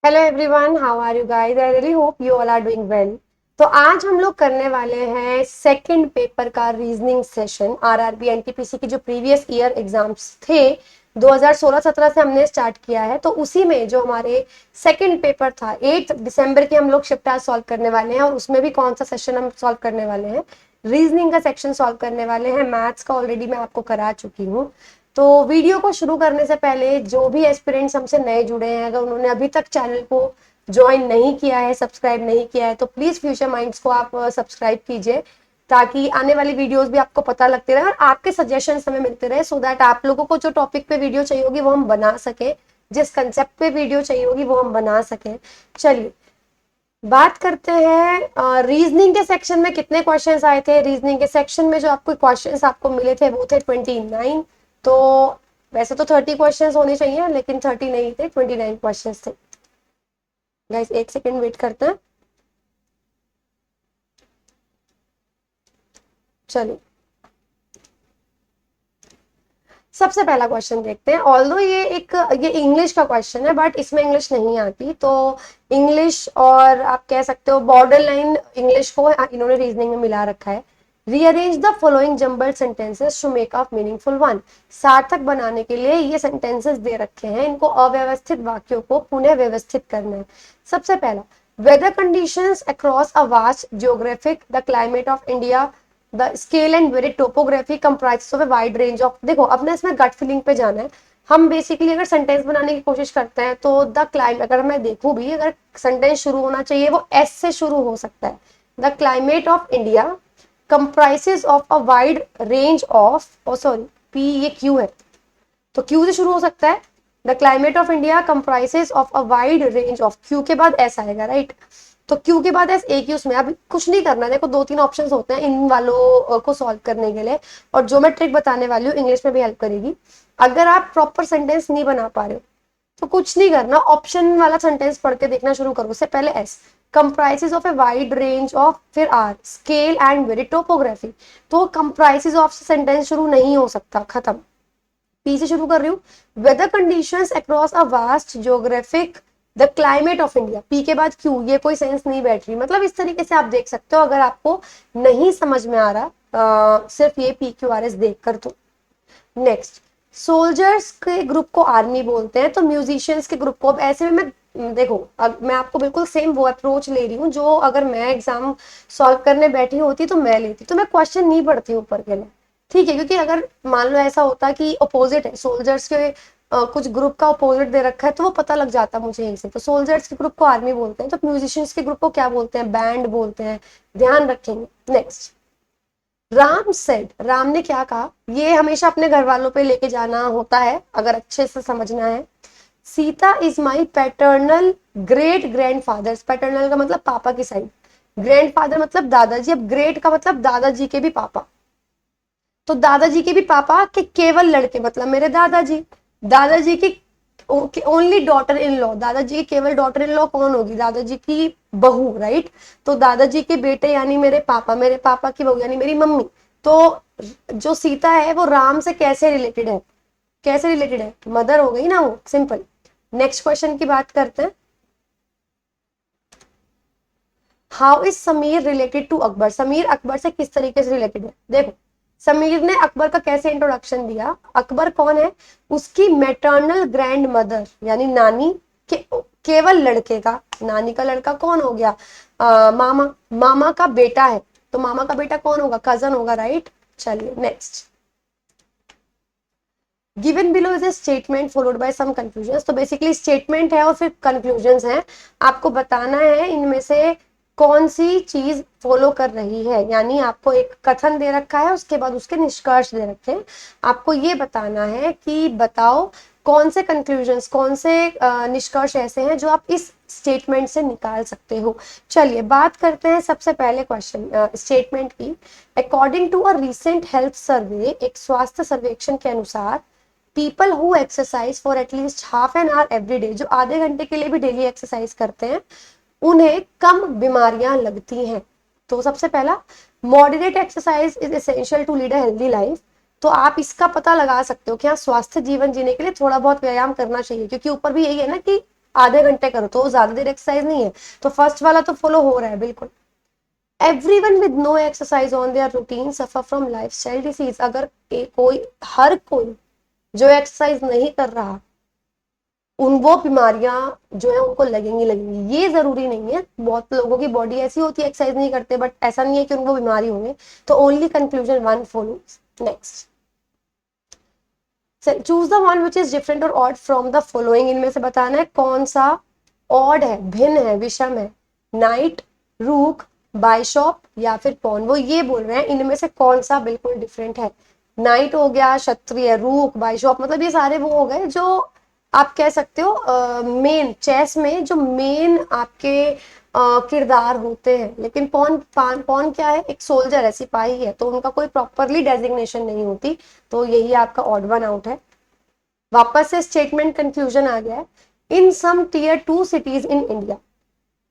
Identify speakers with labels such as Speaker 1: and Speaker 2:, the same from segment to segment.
Speaker 1: Hello everyone, how are you guys? I really hope you all are doing well. तो आज हम लोग करने वाले हैं सेकंड पेपर का रीजनिंग सेशन। आरआरबी एनटीपीसी की जो प्रीवियस ईयर एग्जाम्स थे 2016-17 से हमने स्टार्ट किया है, तो उसी में जो हमारे सेकंड पेपर था 8 दिसंबर की हम लोग शिफ्ट आज सॉल्व करने वाले हैं। और उसमें भी कौन सा सेशन हम सॉल्व करने वाले हैं? रीजनिंग का सेक्शन सॉल्व करने वाले हैं। मैथ्स का ऑलरेडी मैं आपको करा चुकी हूँ। तो वीडियो को शुरू करने से पहले जो भी एस्पिरेंट्स हमसे नए जुड़े हैं, अगर उन्होंने अभी तक चैनल को ज्वाइन नहीं किया है, सब्सक्राइब नहीं किया है, तो प्लीज फ्यूचर माइंड्स को आप सब्सक्राइब कीजिए, ताकि आने वाली वीडियोस भी आपको पता लगते रहे और आपके सजेशंस हमें मिलते रहे, सो दैट आप लोगों को जो टॉपिक पे वीडियो चाहिए होगी वो हम बना सके, जिस कंसेप्ट पे वीडियो चाहिए होगी वो हम बना सकें। चलिए बात करते हैं रीजनिंग के सेक्शन में कितने क्वेश्चंस आए थे। रीजनिंग के सेक्शन में जो आपको क्वेश्चंस आपको मिले थे वो थे 29। तो वैसे तो 30 क्वेश्चंस होने चाहिए, लेकिन 30 नहीं थे, 29 क्वेश्चंस थे। गाइस एक सेकेंड वेट करते हैं। चलिए सबसे पहला क्वेश्चन देखते हैं। ऑल्दो ये इंग्लिश का क्वेश्चन है, बट इसमें इंग्लिश नहीं आती, तो इंग्लिश और आप कह सकते हो बॉर्डर लाइन इंग्लिश को इन्होंने रीजनिंग में मिला रखा है। Rearrange the following jumbled sentences to make up meaningful one. सार्थक बनाने के लिए ये सेंटेंसेस दे रखे हैं, इनको अव्यवस्थित वाक्यों को पुनः व्यवस्थित करना है। सबसे पहला, weather conditions across a vast geographic the climate of India the scale and very topography comprises of a wide range of. देखो अपने इसमें गट फीलिंग पे जाना है। हम बेसिकली अगर सेंटेंस बनाने की कोशिश करते हैं तो द क्लाइमेट, अगर मैं देखूं भी, अगर सेंटेंस शुरू होना चाहिए वो एस से शुरू हो सकता है। The climate of India comprises of a wide range of, oh sorry P ये क्यू है, तो क्यू से शुरू हो सकता है। The climate of India comprises of a wide range of, Q के बाद एस आएगा, राइट? तो क्यू के बाद एस एक ही उसमें, अब कुछ नहीं करना है। देखो दो तीन ऑप्शंस होते हैं इन वालों को सॉल्व करने के लिए, और जो मैं ट्रिक बताने वाली हूँ इंग्लिश में भी हेल्प करेगी। अगर आप प्रॉपर सेंटेंस नहीं बना पा रहे हो तो कुछ नहीं करना, ऑप्शन वाला सेंटेंस पढ़ के देखना शुरू करो। उससे पहले एस, comprises of a wide range of, फिर आर, स्केल एंड वेरी टोपोग्राफी। तो कंप्राइजेस ऑफ से सेंटेंस शुरू नहीं हो सकता, खत्म। पी से शुरू कर रही हूँ। Weather conditions across a vast geographic the climate of India, P के बाद क्यू, ये कोई सेंस नहीं बैठ रही। मतलब इस तरीके से आप देख सकते हो, अगर आपको नहीं समझ में आ रहा सिर्फ ये पी क्यू आर एस देखकर तो। नेक्स्ट, सोल्जर्स के ग्रुप को आर्मी बोलते हैं, तो म्यूजिशियंस के ग्रुप को, अब ऐसे में मैं देखो, अब मैं आपको बिल्कुल सेम वो अप्रोच ले रही हूँ जो अगर मैं एग्जाम सॉल्व करने बैठी होती तो मैं लेती, तो मैं क्वेश्चन नहीं पढ़ती ऊपर के लिए, ठीक है? क्योंकि अगर मान लो ऐसा होता कि अपोजिट है, सोल्जर्स के कुछ ग्रुप का अपोजिट दे रखा है, तो वो पता लग जाता मुझे यहीं से। तो सोल्जर्स के ग्रुप को आर्मी बोलते हैं, तो म्यूजिशियंस के ग्रुप को क्या बोलते हैं? बैंड बोलते हैं। ध्यान रखेंगे। नेक्स्ट, राम सेड, राम ने क्या कहा? ये हमेशा अपने घर वालों पे लेके जाना होता है अगर अच्छे से समझना है। Sita is my paternal great grand father, paternal का मतलब पापा की साइड, ग्रैंड फादर मतलब दादाजी, अब ग्रेट का मतलब दादाजी के भी पापा, तो दादाजी के भी पापा के केवल लड़के मतलब मेरे दादाजी। दादाजी की ओनली डॉटर इन लॉ, दादाजी की केवल डॉटर इन लॉ कौन होगी? दादाजी की बहू, राइट? तो दादाजी के बेटे यानी मेरे पापा, मेरे पापा की बहू यानी मेरी मम्मी। तो जो सीता है वो राम से कैसे रिलेटेड है? कैसे रिलेटेड है? मदर हो गई ना वो, सिंपल। नेक्स्ट क्वेश्चन की बात करते हैं। How is Sameer related to Akbar? Sameer Akbar से किस तरीके से रिलेटेड है? देखो, समीर ने अकबर का कैसे इंट्रोडक्शन दिया? अकबर कौन है? उसकी मैटरनल ग्रैंड मदर यानी नानी के केवल लड़के का, नानी का लड़का कौन हो गया? मामा, मामा का बेटा है, तो मामा का बेटा कौन होगा? कजन होगा, राइट? चलिए next, given below is a statement followed by some conclusion. तो बेसिकली स्टेटमेंट है और फिर कंक्लूजन है, आपको बताना है इनमें से कौन सी चीज फॉलो कर रही है। यानी आपको एक कथन दे रखा है, उसके बाद उसके निष्कर्ष दे रखे हैं, आपको ये बताना है कि बताओ कौन से कंक्लूजन्स, कौन से निष्कर्ष ऐसे हैं जो आप इस स्टेटमेंट से निकाल सकते हो। चलिए बात करते हैं सबसे पहले क्वेश्चन स्टेटमेंट की। According to a recent health survey, एक स्वास्थ्य सर्वेक्षण के अनुसार, people who exercise for at least half an hour every day, जो आधे घंटे के लिए भी डेली एक्सरसाइज करते हैं, उन्हें कम बीमारियां लगती हैं। तो सबसे पहला, moderate exercise is essential to lead a healthy life. तो आप इसका पता लगा सकते हो कि हाँ, स्वस्थ जीवन जीने के लिए थोड़ा बहुत व्यायाम करना चाहिए, क्योंकि ऊपर भी यही है ना कि आधे घंटे करो तो ज्यादा देर एक्सरसाइज नहीं है। तो फर्स्ट वाला तो फॉलो हो रहा है बिल्कुल। Everyone with no exercise on their routine suffer from lifestyle disease. अगर हर कोई जो एक्सरसाइज नहीं कर रहा, उन वो बीमारियां जो है उनको लगेंगी। ये जरूरी नहीं है, बहुत लोगों की बॉडी ऐसी होती है एक्सरसाइज नहीं करते, बट ऐसा नहीं है कि उनको बीमारी होंगे। तो only conclusion one follows. Next, choose the one which is different और ऑड फ्रॉम द फॉलोइंग। इनमें से बताना है कौन सा ऑड है, भिन्न है, विषम है। नाइट, रूक, बाइशॉप या फिर पॉन। वो ये बोल रहे हैं इनमें से कौन सा बिल्कुल डिफरेंट है। नाइट हो गया, क्षत्रिय, रूक, बाइशॉप, मतलब ये सारे वो हो गए जो आप कह सकते हो मेन चेस में जो मेन आपके किरदार होते हैं। लेकिन पॉन क्या है, एक सोल्जर है, सिपाही है, तो उनका कोई प्रॉपरली डेजिग्नेशन नहीं होती। तो यही आपका ऑड वन आउट है। वापस से स्टेटमेंट कंक्लूजन आ गया है। In some tier 2 cities in India,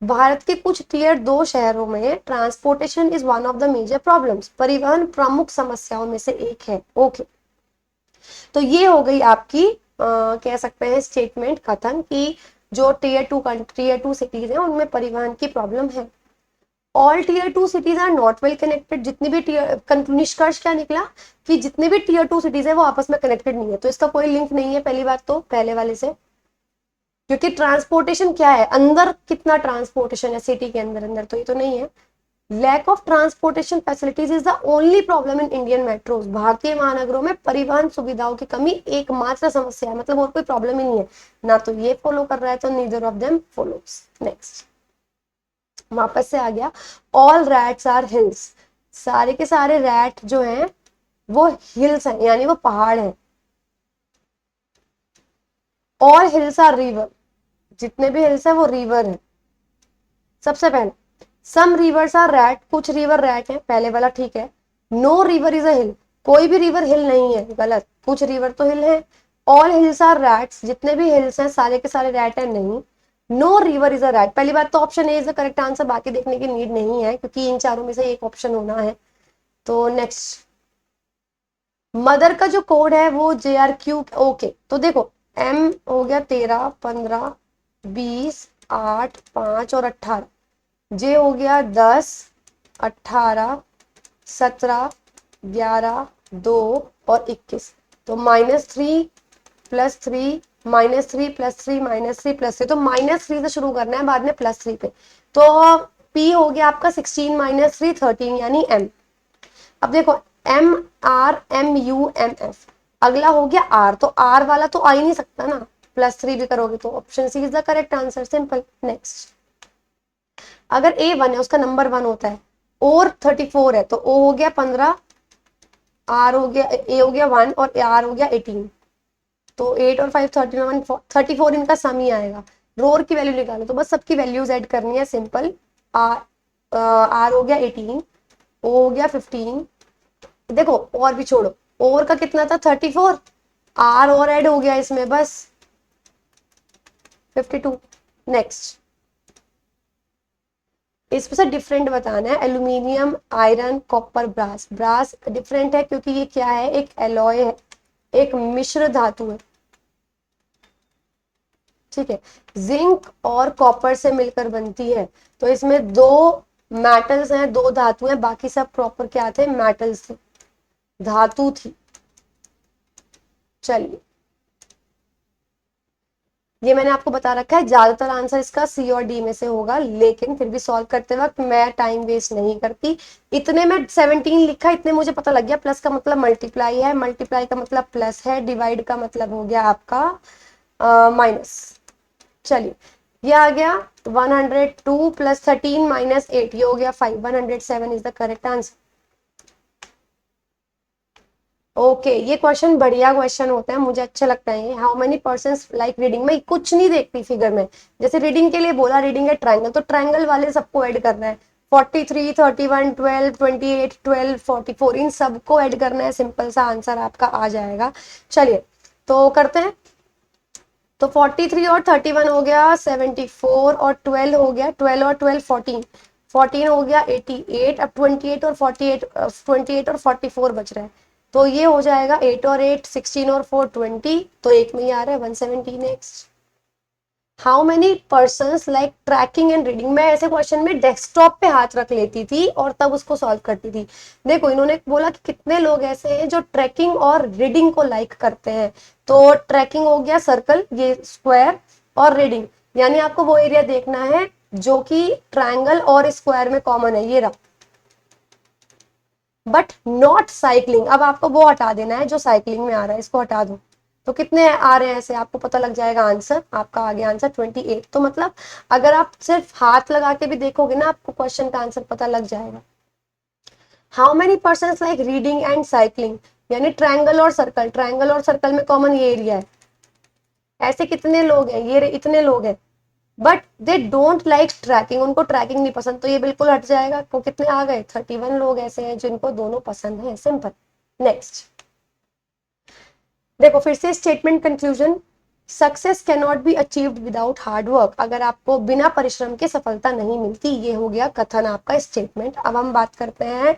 Speaker 1: भारत के कुछ टियर 2 शहरों में transportation is one of the major problems. परिवहन प्रमुख समस्याओं में से एक है। ओके, तो ये हो गई आपकी कह सकते हैं स्टेटमेंट, कथन कि जो टियर 2 सिटीज हैं उनमें परिवहन की प्रॉब्लम है। All tier 2 cities are not well connected. जितनी भी निष्कर्ष क्या निकला कि जितनी भी टियर 2 सिटीज है वो आपस में कनेक्टेड नहीं है। तो इसका कोई लिंक नहीं है पहली बात तो पहले वाले से, क्योंकि ट्रांसपोर्टेशन क्या है, अंदर कितना ट्रांसपोर्टेशन है सिटी के अंदर अंदर, तो ये तो नहीं है। Lack of transportation facilities is the only problem in Indian metros. भारतीय महानगरों में परिवहन सुविधाओं की कमी एकमात्र समस्या है, मतलब और कोई प्रॉब्लम ही नहीं है। ना तो ये फॉलो कर रहा है, तो neither of them follows. Next, वापस से आ गया। All rats are hills. सारे के सारे रैट जो हैं वो हिल्स हैं, यानी वो पहाड़ हैं। All hills are river. जितने भी हिल्स है वो रिवर है। सबसे पहले सम रिवर्स आर रैट, कुछ रिवर रैट है, पहले वाला ठीक है। No river is a hill, कोई भी रिवर हिल नहीं है, गलत, कुछ रिवर तो हिल है। ऑल हिल्स आर रैट्स, जितने भी हिल्स हैं सारे के सारे रैट है, नहीं। No river is a rat, पहली बात तो option A is the correct answer, बाकी देखने की नीड नहीं है क्योंकि इन चारों में से एक ऑप्शन होना है। तो नेक्स्ट, मदर का जो कोड है वो JRQ। ओके, तो देखो M हो गया 13, 15, 20, 8, 5 और 18। जे हो गया 10, 18, 17, 11, 2 और 21। तो -3 + 3 -3 + 3 -3 + 3, तो -3 से शुरू करना है, बाद में +3 पे। तो P हो गया आपका 16 - 3 13, यानी M। अब देखो MRMUMF, अगला हो गया R, तो R वाला तो आ ही नहीं सकता ना, +3 भी करोगे तो option C is the correct answer, simple. Next, अगर A1 है उसका नंबर 1 होता है और 34 है तो O हो गया 15, R हो गया, A हो गया 1 और R हो गया 18। तो 8 और 5 31 34 इनका सम ही आएगा। रोर की वैल्यू निकालो तो बस सबकी वैल्यूज ऐड करनी है, सिंपल। R हो गया 18, O हो गया 15। देखो और भी छोड़ो, और का कितना था 34, R और ऐड हो गया इसमें, बस 52। नेक्स्ट, इसमें से डिफरेंट बताना है। Aluminium, iron, copper, brass. Brass different है क्योंकि ये क्या है, एक एलॉय है, एक मिश्र धातु है, ठीक है। जिंक और कॉपर से मिलकर बनती है, तो इसमें 2 मेटल्स हैं, 2 धातु हैं, बाकी सब प्रॉपर क्या थे, मेटल्स थे, धातु थी। चलिए, ये मैंने आपको बता रखा है, ज्यादातर आंसर इसका C और D में से होगा, लेकिन फिर भी सॉल्व करते वक्त मैं टाइम वेस्ट नहीं करती। इतने में 17 लिखा, इतने मुझे पता लग गया प्लस का मतलब मल्टीप्लाई है, मल्टीप्लाई का मतलब प्लस है, डिवाइड का मतलब हो गया आपका माइनस। चलिए, ये आ गया 102 + 13 - 8, ये हो गया 5, 107 is the correct answer. Okay, ये क्वेश्चन बढ़िया क्वेश्चन होता है, मुझे अच्छा लगता है। How many persons like reading, मैं कुछ नहीं देखती फिगर में। जैसे रीडिंग के लिए बोला, रीडिंग है ट्रायंगल, तो ट्रायंगल वाले सबको ऐड करना है। 43, 31, 12, 28, 12, 44, इन सबको ऐड करना है, सिंपल सा आंसर आपका आ जाएगा। चलिए, तो करते हैं। तो 43 और 31 हो गया 74, और 12 हो गया, 12 और 12 14, 14 हो गया 88। अब 28 और 48, 28 और 44 बच रहा है, तो ये हो जाएगा 8 और 8 16 और 4 20, तो एक में ही आ रहा है 170। Next, how many persons like trekking and reading. मैं ऐसे क्वेश्चन में डेस्कटॉप पे हाथ रख लेती थी और तब उसको सॉल्व करती थी। देखो इन्होंने बोला कि कितने लोग ऐसे हैं जो ट्रैकिंग और रीडिंग को लाइक करते हैं, तो ट्रैकिंग हो गया सर्कल, ये स्क्वायर, और रीडिंग यानी आपको वो एरिया देखना है जो कि ट्रायंगल और स्क्वायर में कॉमन है, ये रहा। बट नॉट साइकिलिंग, अब आपको वो हटा देना है जो साइकिलिंग में आ रहा है, इसको हटा दो। तो कितने आ रहे हैं ऐसे, आपको पता लग जाएगा आंसर, आपका आ गया आंसर 28। तो मतलब अगर आप सिर्फ हाथ लगा के भी देखोगे ना, आपको क्वेश्चन का आंसर पता लग जाएगा। How many person like reading and cycling, यानी ट्रायंगल और सर्कल, ट्रायंगल और सर्कल में कॉमन ये एरिया है, ऐसे कितने लोग हैं, ये इतने लोग हैं। But they don't like trekking, उनको ट्रैकिंग नहीं पसंद, तो ये बिल्कुल हट जाएगा। तो कितने आ गए, 31 लोग ऐसे हैं जिनको दोनों पसंद है, सिंपल। नेक्स्ट देखो फिर से statement conclusion, success can not be achieved without hard work, अगर आपको बिना परिश्रम के सफलता नहीं मिलती, ये हो गया कथन आपका स्टेटमेंट। अब हम बात करते हैं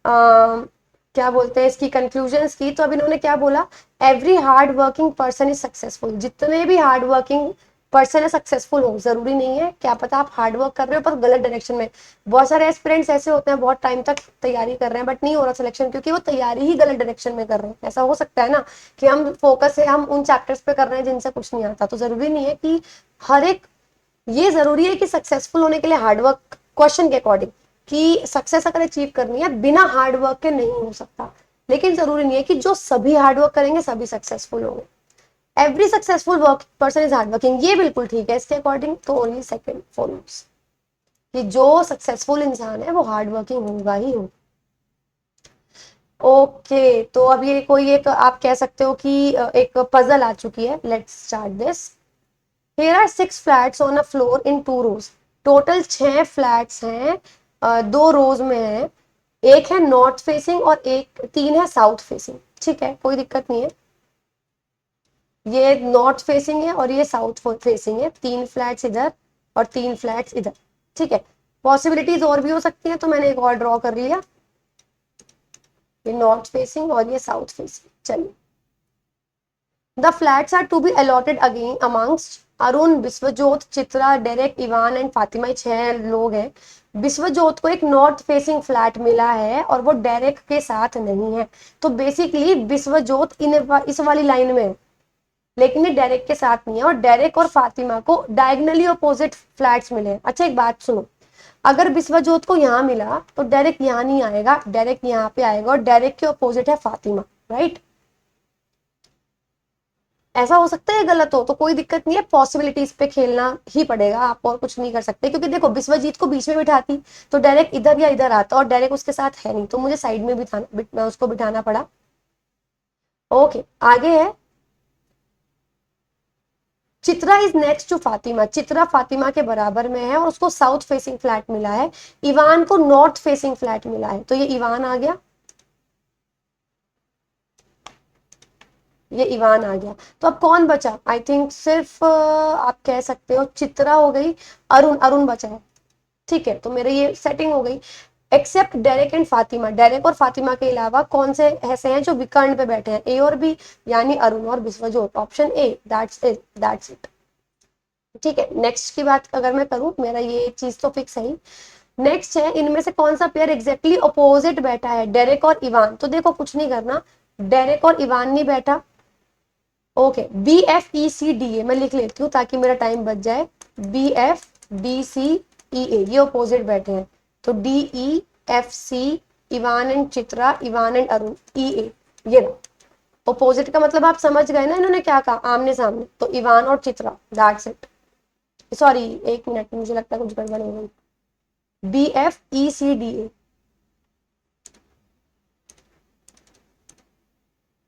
Speaker 1: क्या बोलते हैं इसकी कंक्लूजन्स की। तो अब इन्होंने क्या बोला, every hard working person is successful, जितने भी हार्ड वर्किंग पर्सन है सक्सेसफुल हो, जरूरी नहीं है, क्या पता आप हार्ड वर्क कर रहे हो पर गलत डायरेक्शन में। बहुत सारे एस्पिरेंट्स ऐसे होते हैं बहुत टाइम तक तैयारी कर रहे हैं बट नहीं हो रहा सिलेक्शन, क्योंकि वो तैयारी ही गलत डायरेक्शन में कर रहे हैं। ऐसा हो सकता है ना कि हम फोकस है हम उन चैप्टर्स पे कर रहे हैं जिनसे कुछ नहीं आता, तो जरूरी नहीं है कि हर एक, ये जरूरी है कि सक्सेसफुल होने के लिए हार्डवर्क, क्वेश्चन के अकॉर्डिंग, कि सक्सेस अगर अचीव करनी है बिना हार्डवर्क के नहीं हो सकता, लेकिन जरूरी नहीं है कि जो सभी हार्डवर्क करेंगे सभी सक्सेसफुल होंगे। Every successful work person is hard working, ये बिल्कुल ठीक है इसके अकॉर्डिंग, तो ओनली सेकंड फॉलोज, कि जो सक्सेसफुल इंसान है वो हार्ड वर्किंग होगा ही होगा। ओके तो अब ये कोई एक आप कह सकते हो कि एक पजल आ चुकी है, let's start this. Here are 6 flats on a floor in 2 rows. Total 6 flats हैं, 2 रोज में है, एक है नॉर्थ फेसिंग और एक 3 है साउथ फेसिंग। ठीक है कोई दिक्कत नहीं है, ये नॉर्थ फेसिंग है और ये साउथ फेसिंग है, 3 फ्लैट्स इधर और 3 फ्लैट्स इधर। ठीक है, पॉसिबिलिटीज और भी हो सकती हैं, तो मैंने एक और ड्रॉ कर लिया, ये नॉर्थ फेसिंग और ये साउथ फेसिंग। चलिए, the flats are to be allotted again amongst Arun, Vishwajot, Chitra, Derek, Ivan and Fatima, 6 लोग हैं। विश्वजोत को एक नॉर्थ फेसिंग फ्लैट मिला है और वो डेरेक के साथ नहीं है, तो बेसिकली विश्वजोत इस वाली लाइन में है, लेकिन ये डेरेक के साथ नहीं है, और डेरेक और फातिमा को डायगनली अपोजिट फ्लैट्स मिले हैं। अच्छा एक बात सुनो, अगर विश्वजोत को यहाँ मिला तो डायरेक्ट यहाँ नहीं आएगा, डायरेक्ट यहाँ पे आएगा, और डायरेक्ट के अपोजिट है फातिमा, राइट। ऐसा हो सकता है गलत हो तो कोई दिक्कत नहीं है, पॉसिबिलिटीज पे खेलना ही पड़ेगा, आप और कुछ नहीं कर सकते, क्योंकि देखो विश्वजीत को बीच में बिठाती तो डायरेक्ट इधर या इधर आता, और डायरेक्ट उसके साथ है नहीं, तो मुझे साइड में बिठाना उसको बिठाना पड़ा। ओके आगे है, Chitra is next to Fatima, Chitra Fatima के बराबर में है और उसको साउथ फेसिंग फ्लैट मिला है, इवान को नॉर्थ फेसिंग फ्लैट मिला है, तो ये इवान आ गया, ये इवान आ गया। तो अब कौन बचा, आई थिंक सिर्फ आप कह सकते हो चित्रा हो गई, अरुण, अरुण बचा है। ठीक है, तो मेरे ये सेटिंग हो गई, except Derek and Fatima, Derek और फातिमा के अलावा कौन से ऐसे हैं जो विकर्ण पे बैठे हैं, ए और बी, यानी अरुण और विश्वजोत, ऑप्शन ए, दैट्स इट। ठीक है, नेक्स्ट की बात अगर मैं करूं, मेरा ये चीज तो फिक्स है ही। नेक्स्ट है, इनमें से कौन सा पेयर एग्जैक्टली अपोजिट बैठा है, डेरेक और इवान, तो देखो कुछ नहीं करना, डेरेक और इवान नहीं बैठा। Okay, B F E C D A मैं लिख लेती हूँ ताकि मेरा टाइम बच जाए, B F D C E A, ये अपोजिट बैठे हैं, तो D E F C, Ivan and Chitra, Ivan and Arun, E A, ये अपोजिट का मतलब आप समझ गए ना, इन्होंने क्या कहा, आमने सामने, तो इवान और चित्रा, दैट्स इट। सॉरी एक मिनट, मुझे लगता है कुछ गड़बड़ हो गई, B F E C D A,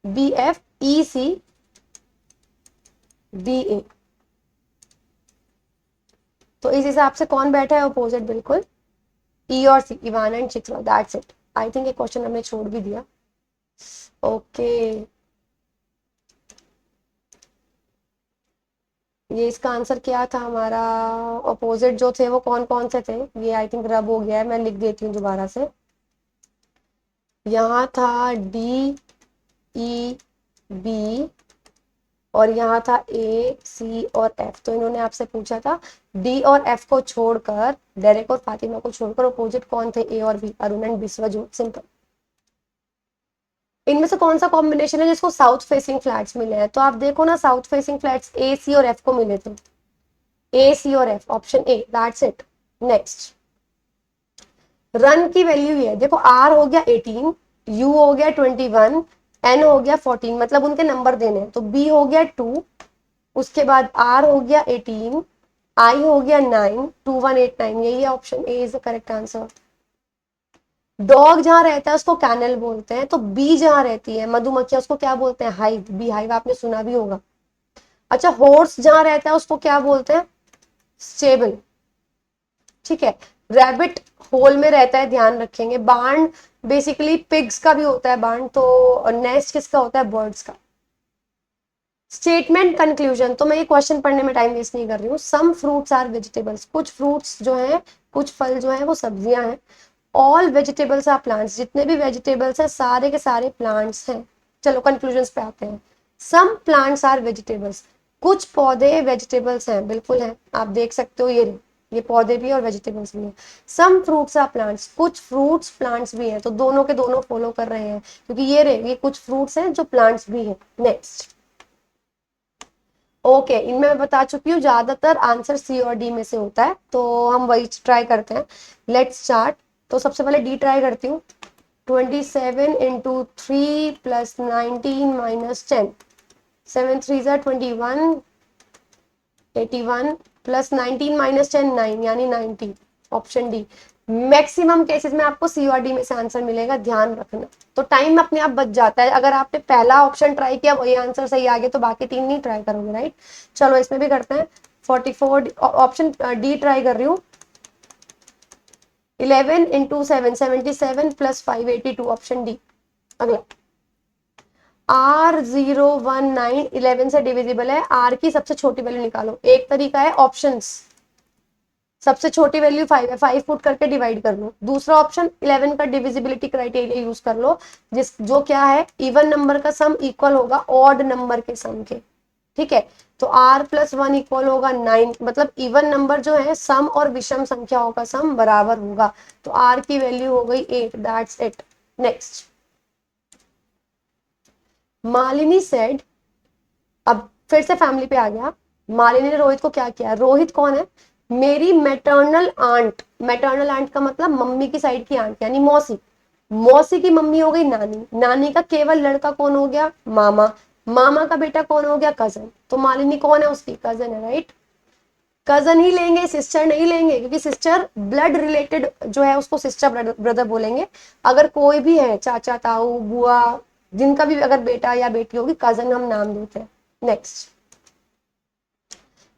Speaker 1: B F E C D A, तो इस हिसाब से कौन बैठा है अपोजिट, बिल्कुल ई और C, Ivan and Chitra, that's it. I think ये क्वेश्चन हमने छोड़ भी दिया। ओके ये इसका आंसर क्या था हमारा, अपोजिट जो थे वो कौन कौन से थे, ये आई थिंक रब हो गया है, मैं लिख देती हूँ दोबारा से। यहाँ था डी ई बी और यहाँ था ए, सी और एफ। तो इन्होंने आपसे पूछा था डी और एफ को छोड़कर, डेरेक और फातिमा को छोड़कर अपोजिट कौन थे, ए और बी, अरुण एंड बिस्वाजोत। सिंपल। इनमें से कौन सा कॉम्बिनेशन है जिसको साउथ फेसिंग फ्लैट्स मिले हैं? तो आप देखो ना, साउथ फेसिंग फ्लैट्स ए, सी और एफ को मिले थे। ए, सी और F, option A, that's it. Next, run की वैल्यू ये है, देखो आर हो गया 18, यू हो गया 21, एन हो गया 14, मतलब उनके नंबर देने हैं। तो बी हो गया 2, उसके बाद आर हो गया 18, आई हो गया 9, 2189, यही है option A is the correct answer. Dog जहां रहता है उसको कैनल बोलते हैं, तो बी जहां रहती है मधुमक्खियां उसको क्या बोलते हैं, हाइव, बी हाइव, आपने सुना भी होगा। अच्छा, हॉर्स जहां रहता है उसको क्या बोलते हैं, स्टेबल। ठीक है। रैबिट होल में रहता है, ध्यान रखेंगे। बार्न बेसिकली पिग्स का भी होता है बार्न, तो नेस्ट किसका होता है, बर्ड्स का। स्टेटमेंट कंक्लूजन, तो मैं ये क्वेश्चन पढ़ने में टाइम वेस्ट नहीं कर रही हूँ। सम फ्रूट्स आर वेजिटेबल्स, कुछ फ्रूट्स जो है, कुछ फल जो है वो सब्जियां हैं। ऑल वेजिटेबल्स आर प्लांट्स, जितने भी वेजिटेबल्स हैं सारे के सारे प्लांट्स हैं। चलो कंक्लूजन पे आते हैं। सम प्लांट्स आर वेजिटेबल्स, कुछ पौधे वेजिटेबल्स हैं, बिल्कुल हैं, आप देख सकते हो, ये पौधे भी और वेजिटेबल्स भी हैं। सम फ्रूट्स आर प्लांट्स, कुछ फ्रूट्स प्लांट्स भी हैं, तो दोनों के दोनों फॉलो कर रहे हैं, क्योंकि ये कुछ फ्रूट्स हैं जो प्लांट्स भी हैं। नेक्स्ट, ओके, इनमें मैं बता चुकी हूँ, ज्यादातर आंसर सी और डी में से होता है, तो हम वही ट्राई करते हैं। Let's start. तो सबसे पहले डी ट्राई करती हूँ। 27 इंटू 3 प्लस 19 माइनस 10, 7 3 ज़ा 21, 81 प्लस 19 माइनस 10, 9, यानी 90, ऑप्शन डी। मैक्सिमम केसेस में आपको सी और डी में से आंसर मिलेगा, ध्यान रखना। तो टाइम अपने आप बच जाता है, अगर आपने पहला ऑप्शन ट्राई किया वही आंसर सही आ गया तो बाकी 3 नहीं ट्राई करोगे, राइट। चलो इसमें भी करते हैं। 44, ऑप्शन डी ट्राई कर रही हूँ। 11 इंटू 7, 77 प्लस 582, ऑप्शन डी। अगला, R019 11 से डिविजिबल है, R की सबसे छोटी वैल्यू निकालो। एक तरीका है ऑप्शंस, सबसे छोटी वैल्यू 5 है, 5 पुट करके डिवाइड कर लो। दूसरा ऑप्शन 11 का डिविजिबिलिटी क्राइटेरिया यूज कर लो, जो क्या है, इवन नंबर का सम इक्वल होगा ऑड नंबर के सम के। ठीक है, तो r प्लस 1 इक्वल होगा 9, मतलब इवन नंबर जो है सम और विषम संख्याओं का सम बराबर होगा, तो r की वैल्यू हो गई 8, that's it. Next, Malini said, अब फिर से फैमिली पे आ गया। मालिनी ने रोहित को क्या किया, रोहित कौन है, मेरी मैटरनल आंट, मैटरनल आंट का मतलब मम्मी की साइड की आंट यानी मौसी, मौसी की मम्मी हो गई नानी, नानी का केवल लड़का कौन हो गया, मामा, मामा का बेटा कौन हो गया, कजन। तो मालिनी कौन है, उसकी कजन है, राइट। कजन ही लेंगे, सिस्टर नहीं लेंगे, क्योंकि सिस्टर ब्लड रिलेटेड जो है उसको सिस्टर ब्रदर बोलेंगे। अगर कोई भी है, चाचा, ताऊ, बुआ, जिनका भी अगर बेटा या बेटी होगी, कजन हम नाम देते हैं। नेक्स्ट,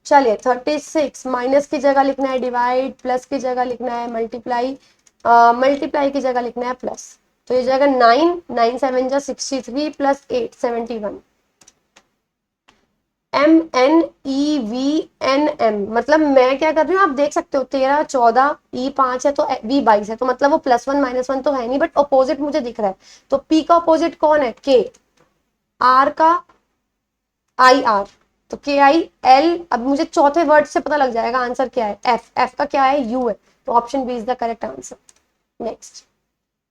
Speaker 1: चलिए 36 माइनस की जगह लिखना है डिवाइड, प्लस की जगह लिखना है मल्टीप्लाई, मल्टीप्लाई की जगह लिखना है प्लस। तो ये जगह 9, 9 7 जा 63 प्लस 8 71, MNEVNM, मतलब मैं क्या कर रही हूँ आप देख सकते हो, 13 14, E5 है तो V22 है, तो मतलब वो +1 -1 तो है नहीं, बट अपोजिट मुझे दिख रहा है। तो P का अपोजिट कौन है, K, R का IR, तो KIL। अब मुझे चौथे वर्ड से पता लग जाएगा आंसर क्या है, F का क्या है, U है, तो option B is the correct answer. Next,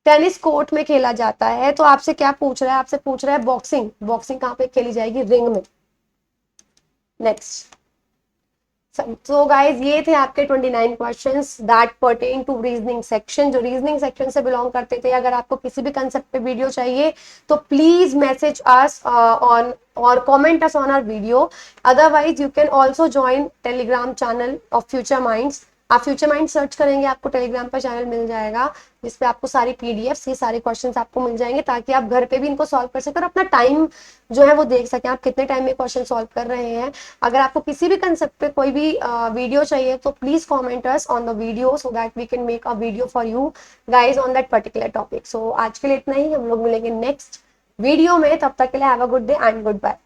Speaker 1: tennis court में खेला जाता है, तो आपसे क्या पूछ रहा है, आपसे पूछ रहा है बॉक्सिंग, बॉक्सिंग कहाँ पे खेली जाएगी, रिंग में। नेक्स्ट, तो गाइज ये थे आपके 29 questions that pertain to reasoning section, जो रीजनिंग सेक्शन से बिलोंग करते थे। अगर आपको किसी भी कंसेप्ट पे वीडियो चाहिए तो प्लीज मैसेज अस ऑन और comment us on our video. Otherwise you can also join Telegram channel of future minds. आप फ्यूचर माइंड सर्च करेंगे, आपको टेलीग्राम पर चैनल मिल जाएगा, जिसपे आपको सारी पीडीएफ, ये सारे क्वेश्चंस आपको मिल जाएंगे, ताकि आप घर पे भी इनको सॉल्व कर सकें और अपना टाइम जो है वो देख सकें, आप कितने टाइम में क्वेश्चन सॉल्व कर रहे हैं। अगर आपको किसी भी कंसेप्ट पे कोई भी वीडियो चाहिए तो please comment us on the video, so that we can make a video for you guys on that particular topic. So आज के लिए इतना ही, हम लोग मिलेंगे नेक्स्ट वीडियो में, तब तक के लिए have a good day and good bye.